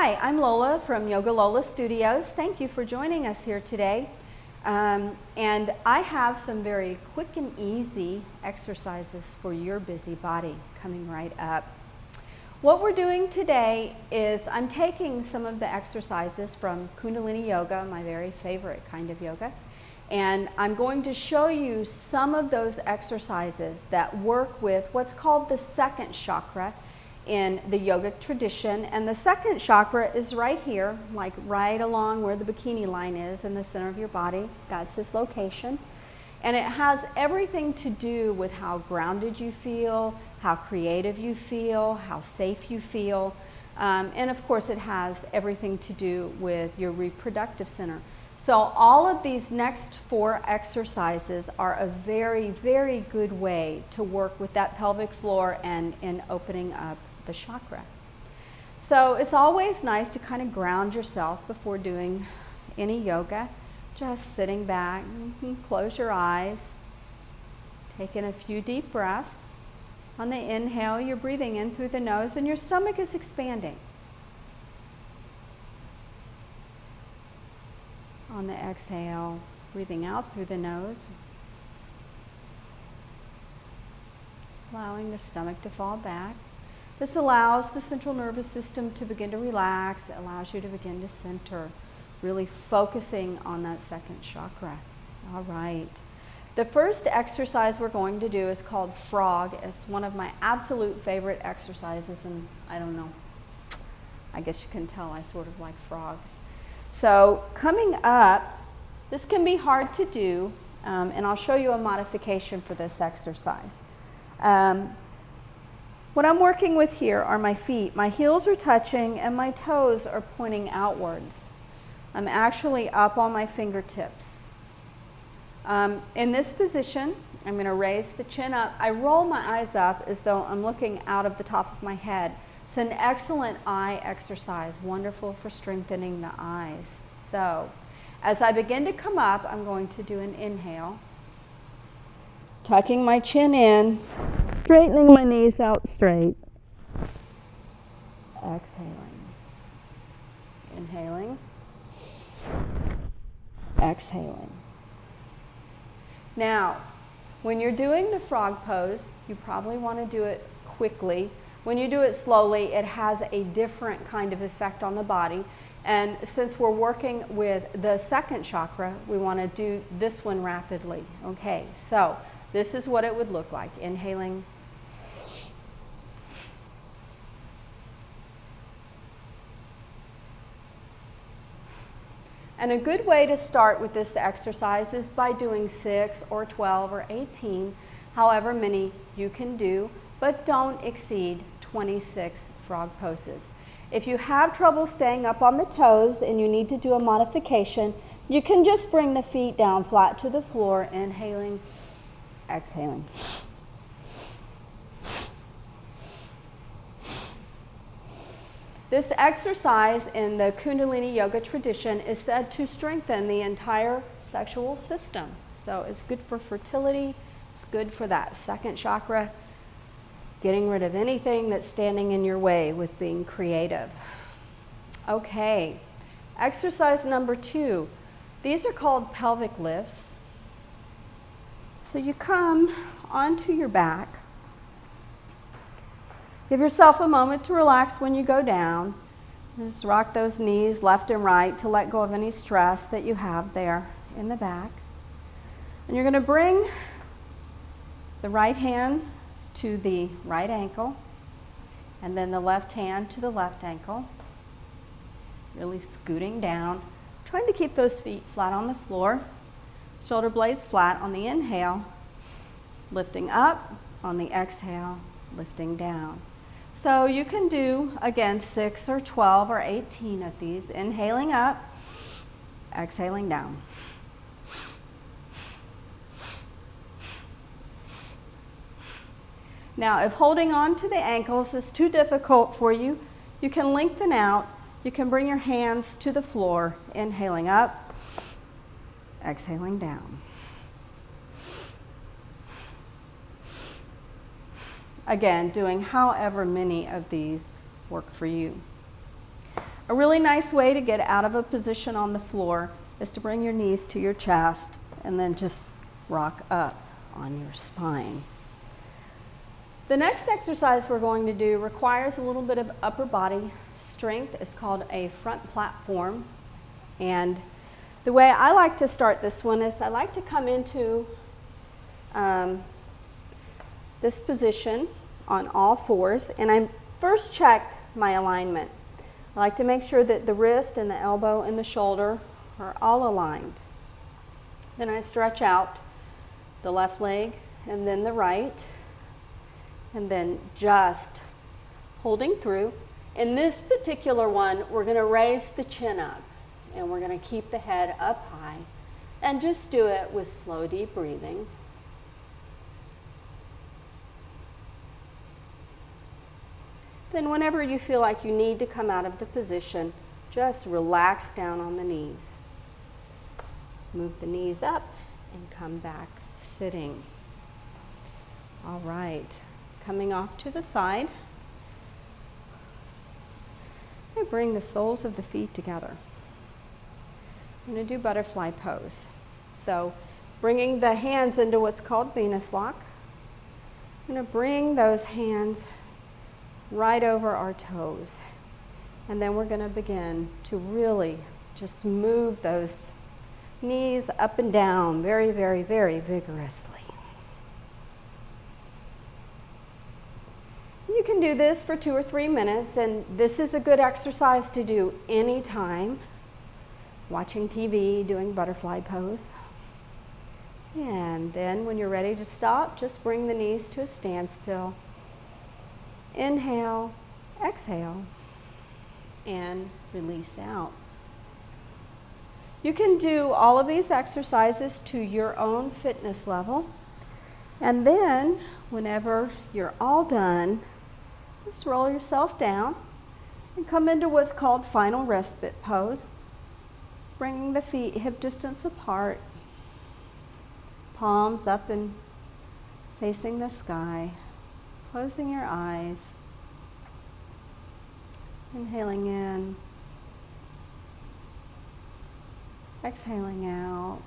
Hi, I'm Lola from Yoga Lola Studios. Thank you for joining us here today. And I have some very quick and easy exercises for your busy body coming right up. What we're doing today is I'm taking some of the exercises from Kundalini Yoga, my very favorite kind of yoga, and I'm going to show you some of those exercises that work with what's called the second chakra in the yogic tradition. And the second chakra is right here, like right along where the bikini line is in the center of your body. That's this location. And it has everything to do with how grounded you feel, how creative you feel, how safe you feel. And of course, it has everything to do with your reproductive center. So all of these next 4 exercises are a very, very good way to work with that pelvic floor and in opening up the chakra. So it's always nice to kind of ground yourself before doing any yoga. Just sitting back, close your eyes, taking a few deep breaths. On the inhale, you're breathing in through the nose and your stomach is expanding. On the exhale, breathing out through the nose, allowing the stomach to fall back. This allows the central nervous system to begin to relax. It allows you to begin to center, really focusing on that second chakra. All right. The first exercise we're going to do is called frog. It's one of my absolute favorite exercises, and I don't know, I guess you can tell I sort of like frogs. So coming up, this can be hard to do, and I'll show you a modification for this exercise. What I'm working with here are my feet. My heels are touching and my toes are pointing outwards. I'm actually up on my fingertips. In this position, I'm going to raise the chin up. I roll my eyes up as though I'm looking out of the top of my head. It's an excellent eye exercise, wonderful for strengthening the eyes. So, as I begin to come up, I'm going to do an inhale, tucking my chin in, straightening my knees out straight. Exhaling. Inhaling. Exhaling. Now, when you're doing the frog pose, you probably want to do it quickly. When you do it slowly, it has a different kind of effect on the body. And since we're working with the second chakra, we want to do this one rapidly. Okay, so this is what it would look like. Inhaling. And a good way to start with this exercise is by doing 6 or 12 or 18, however many you can do, but don't exceed 26 frog poses. If you have trouble staying up on the toes and you need to do a modification, you can just bring the feet down flat to the floor, inhaling, exhaling. This exercise in the Kundalini Yoga tradition is said to strengthen the entire sexual system. So it's good for fertility, it's good for that second chakra, getting rid of anything that's standing in your way with being creative. Okay, exercise number 2. These are called pelvic lifts. So you come onto your back. Give yourself a moment to relax when you go down. Just rock those knees left and right to let go of any stress that you have there in the back. And you're going to bring the right hand to the right ankle, and then the left hand to the left ankle. Really scooting down, trying to keep those feet flat on the floor. Shoulder blades flat on the inhale, lifting up on the exhale, lifting down. So you can do, again, 6 or 12 or 18 of these. Inhaling up, exhaling down. Now, if holding on to the ankles is too difficult for you, you can lengthen out. You can bring your hands to the floor, inhaling up, exhaling down. Again, doing however many of these work for you. A really nice way to get out of a position on the floor is to bring your knees to your chest and then just rock up on your spine. The next exercise we're going to do requires a little bit of upper body strength. It's called a front platform. And the way I like to start this one is I like to come into this position on all fours, and I first check my alignment. I like to make sure that the wrist and the elbow and the shoulder are all aligned. Then I stretch out the left leg and then the right, and then just holding through. In this particular one, we're going to raise the chin up, and we're going to keep the head up high, and just do it with slow, deep breathing. Then whenever you feel like you need to come out of the position, just relax down on the knees. Move the knees up and come back sitting. All right, coming off to the side. I'm going to bring the soles of the feet together. I'm going to do butterfly pose. So bringing the hands into what's called Venus lock. I'm going to bring those hands right over our toes. And then we're going to begin to really just move those knees up and down very, very, very vigorously. You can do this for 2 or 3 minutes, and this is a good exercise to do anytime. Watching TV, doing butterfly pose. And then when you're ready to stop, just bring the knees to a standstill. Inhale, exhale, and release out. You can do all of these exercises to your own fitness level. And then, whenever you're all done, just roll yourself down and come into what's called final respite pose. Bringing the feet hip distance apart, palms up and facing the sky. Closing your eyes, inhaling in, exhaling out,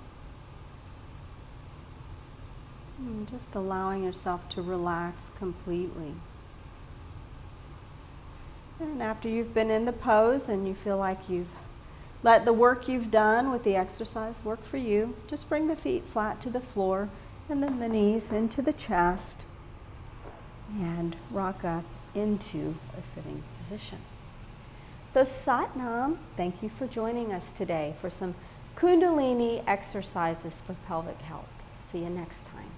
and just allowing yourself to relax completely. And after you've been in the pose and you feel like you've let the work you've done with the exercise work for you, just bring the feet flat to the floor and then the knees into the chest. And rock up into a sitting position. So Sat Nam, thank you for joining us today for some Kundalini exercises for pelvic health. See you next time.